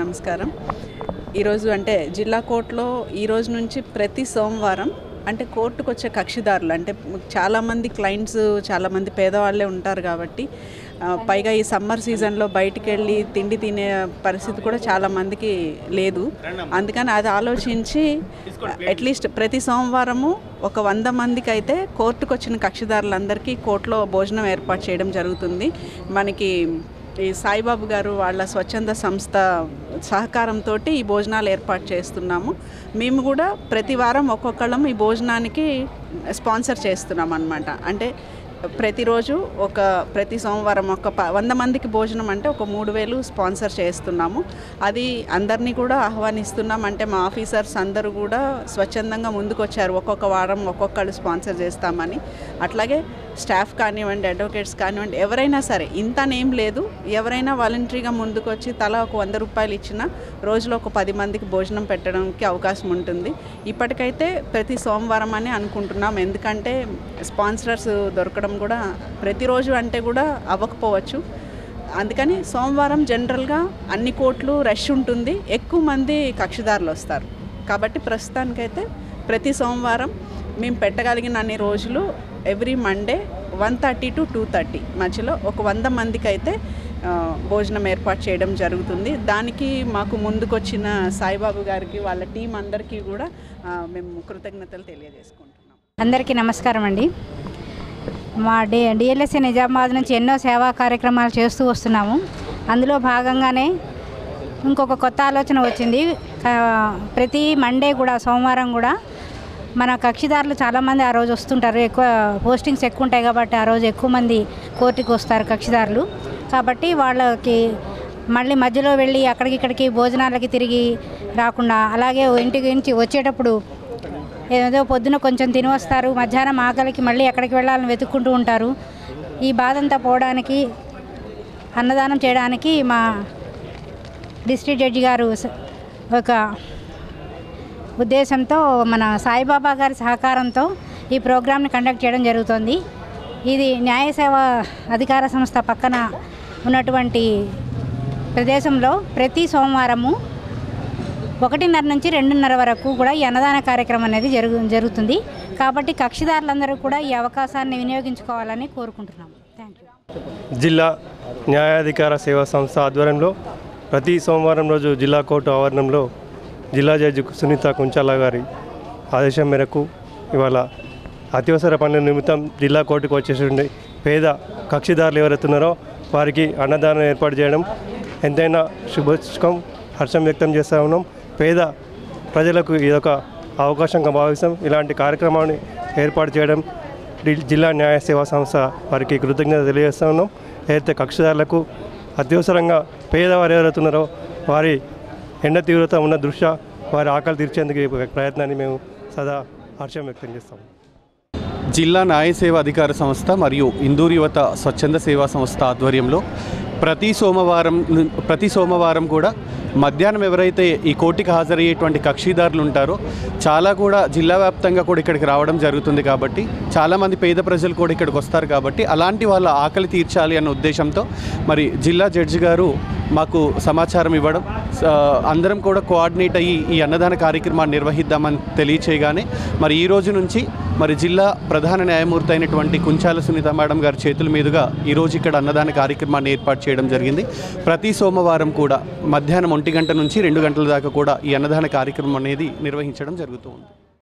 నమస్కారం. ఈరోజు అంటే జిల్లా కోర్టులో ఈరోజు నుంచి ప్రతి సోమవారం అంటే కోర్టుకు వచ్చే కక్షిదారులు అంటే చాలామంది క్లయింట్స్ చాలామంది పేదవాళ్ళే ఉంటారు కాబట్టి పైగా ఈ సమ్మర్ సీజన్లో బయటికి వెళ్ళి తిండి తినే పరిస్థితి కూడా చాలామందికి లేదు. అందుకని అది ఆలోచించి అట్లీస్ట్ ప్రతి సోమవారము ఒక 100 మందికి అయితే కోర్టుకు వచ్చిన కక్షిదారులందరికీ కోర్టులో భోజనం ఏర్పాటు చేయడం జరుగుతుంది. మనకి ఈ సాయిబాబు గారు వాళ్ళ స్వచ్ఛంద సంస్థ సహకారంతో ఈ భోజనాలు ఏర్పాటు చేస్తున్నాము. మేము కూడా ప్రతి వారం ఒక్కొక్కళ్ళం ఈ భోజనానికి స్పాన్సర్ చేస్తున్నాం అన్నమాట. అంటే ప్రతిరోజు ప్రతి సోమవారం 100 మందికి భోజనం అంటే ఒక 3,000 స్పాన్సర్ చేస్తున్నాము. అది అందరినీ కూడా ఆహ్వానిస్తున్నాం. అంటే మా ఆఫీసర్స్ అందరూ కూడా స్వచ్ఛందంగా ముందుకు వచ్చారు, ఒక్కొక్క వారం ఒక్కొక్కళ్ళు స్పాన్సర్ చేస్తామని. అట్లాగే స్టాఫ్ కానివ్వండి, అడ్వకేట్స్ కానివ్వండి, ఎవరైనా సరే ఇంతనేం లేదు, ఎవరైనా వాలంటరీగా ముందుకు వచ్చి తలా ఒక 100 రూపాయలు ఇచ్చినా రోజులో ఒక 10 మందికి భోజనం పెట్టడానికి అవకాశం ఉంటుంది. ఇప్పటికైతే ప్రతి సోమవారం అని అనుకుంటున్నాం. ఎందుకంటే స్పాన్సర్స్ దొరకడం కూడా ప్రతిరోజు అంటే కూడా అవ్వకపోవచ్చు. అందుకని సోమవారం జనరల్గా అన్ని కోర్టులు రష్ ఉంటుంది, ఎక్కువ మంది కక్షిదారులు వస్తారు. కాబట్టి ప్రస్తుతానికైతే ప్రతి సోమవారం మేము పెట్టగలిగిన అన్ని రోజులు ఎవ్రీ మండే 1:30 to 2:30 మధ్యలో ఒక 100 మందికి అయితే భోజనం ఏర్పాటు చేయడం జరుగుతుంది. దానికి మాకు ముందుకొచ్చిన సాయిబాబు గారికి వాళ్ళ టీం అందరికీ కూడా మేము కృతజ్ఞతలు తెలియజేసుకుంటున్నాం. అందరికీ నమస్కారం అండి. మా డిఎల్ఎస్ఏ నిజామాబాద్ నుంచి ఎన్నో సేవా కార్యక్రమాలు చేస్తూ వస్తున్నాము. అందులో భాగంగానే ఇంకొక కొత్త ఆలోచన వచ్చింది. ప్రతి మండే కూడా సోమవారం కూడా మన కక్షిదారులు చాలామంది ఆ రోజు వస్తుంటారు. ఎక్కువ పోస్టింగ్స్ ఎక్కువ ఉంటాయి కాబట్టి ఆ రోజు ఎక్కువ మంది కోర్టుకి వస్తారు కక్షిదారులు. కాబట్టి వాళ్ళకి మళ్ళీ మధ్యలో వెళ్ళి అక్కడికి భోజనాలకి తిరిగి రాకుండా, అలాగే ఇంటికి నుంచి వచ్చేటప్పుడు ఏదో పొద్దున కొంచెం తిని వస్తారు, మధ్యాహ్నం ఆకలికి మళ్ళీ ఎక్కడికి వెళ్ళాలని వెతుక్కుంటూ ఉంటారు. ఈ బాధంతా పోవడానికి, అన్నదానం చేయడానికి మా డిస్ట్రిక్ట్ జడ్జి గారు ఒక ఉద్దేశంతో మన సాయిబాబా గారి సహకారంతో ఈ ప్రోగ్రామ్ని కండక్ట్ చేయడం జరుగుతుంది. ఇది న్యాయ సేవా అధికార సంస్థ పక్కన ఉన్నటువంటి ప్రదేశంలో ప్రతి సోమవారము 1:30 నుంచి 2:30 వరకు కూడా ఈ అన్నదాన కార్యక్రమం అనేది జరుగుతుంది. కాబట్టి కక్షిదారులందరూ కూడా ఈ అవకాశాన్ని వినియోగించుకోవాలని కోరుకుంటున్నాము. Thank you. జిల్లా న్యాయాధికార సేవా సంస్థ ఆధ్వర్యంలో ప్రతి సోమవారం రోజు జిల్లా కోర్టు ఆవరణంలో జిల్లా జడ్జి సునీత కుంచాల గారి ఆదేశం మేరకు ఇవాళ అత్యవసర పనుల నిమిత్తం జిల్లా కోర్టుకు వచ్చేసి పేద కక్షిదారులు ఎవరైతున్నారో వారికి అన్నదానం ఏర్పాటు చేయడం ఎంతైనా శుభం, హర్షం వ్యక్తం చేస్తూ ఉన్నాం. పేద ప్రజలకు ఇదొక అవకాశంగా భావిస్తాం. ఇలాంటి కార్యక్రమాన్ని ఏర్పాటు చేయడం జిల్లా న్యాయ సేవా సంస్థ వారికి కృతజ్ఞత తెలియజేస్తూ ఉన్నాం. ఏదైతే కక్షిదారులకు అత్యవసరంగా పేదవారు ఎవరైతున్నారో వారి ఎండ తీవ్రత ఉన్న దృష్ట్యా వారి ఆకలి తీర్చేందుకు ఈ ప్రయత్నాన్ని మేము సదా హర్షం వ్యక్తం చేస్తాం. జిల్లా న్యాయ సేవా అధికార సంస్థ మరియు ఇందూరు యువత స్వచ్ఛంద సేవా సంస్థ ఆధ్వర్యంలో ప్రతి సోమవారం కూడా మధ్యాహ్నం ఎవరైతే ఈ కోర్టుకి హాజరయ్యేటువంటి కక్షిదారులు ఉంటారో చాలా కూడా జిల్లా వ్యాప్తంగా కూడా ఇక్కడికి రావడం జరుగుతుంది. కాబట్టి చాలామంది పేద ప్రజలు కూడా ఇక్కడికి వస్తారు. కాబట్టి అలాంటి వాళ్ళ ఆకలి తీర్చాలి అన్న ఉద్దేశంతో మరి జిల్లా జడ్జి గారు మాకు సమాచారం ఇవ్వడం, అందరం కూడా కోఆర్డినేట్ అయ్యి ఈ అన్నదాన కార్యక్రమాన్ని నిర్వహిద్దామని తెలియచేయగానే మరి ఈ రోజు నుంచి మరి జిల్లా ప్రధాన న్యాయమూర్తి అయినటువంటి కుంచాల సునీత మేడం గారి చేతుల మీదుగా ఈరోజు ఇక్కడ అన్నదాన కార్యక్రమాన్ని ఏర్పాటు చేయడం జరిగింది. ప్రతి సోమవారం కూడా మధ్యాహ్నం 1 గంట నుంచి 2 గంటల దాకా కూడా ఈ అన్నదాన కార్యక్రమం అనేది నిర్వహించడం జరుగుతుంది.